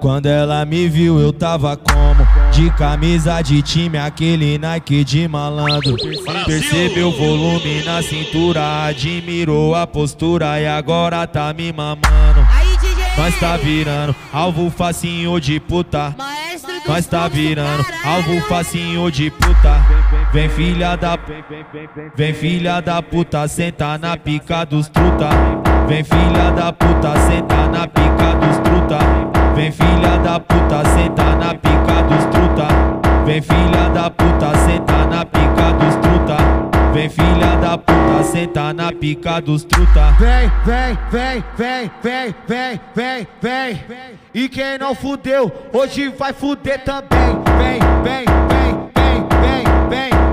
Quando ela me viu eu tava como? De camisa de time, aquele Nike de malandro. Percebeu o volume na cintura, admirou a postura e agora tá me mamando. Nós tá virando alvo facinho de puta. Nós tá virando alvo facinho de puta. Vem filha da puta, senta na pica dos truta. Vem filha da puta, senta na pica dos truta. Vem filha da puta, senta na pica dos truta. Vem filha da puta, senta na pica dos truta. Vem filha da puta, senta na pica dos truta. Vem, vem, vem, vem, vem, vem, vem, vem. E quem não fudeu, hoje vai fuder também. Vem, vem, vem, vem, vem, vem.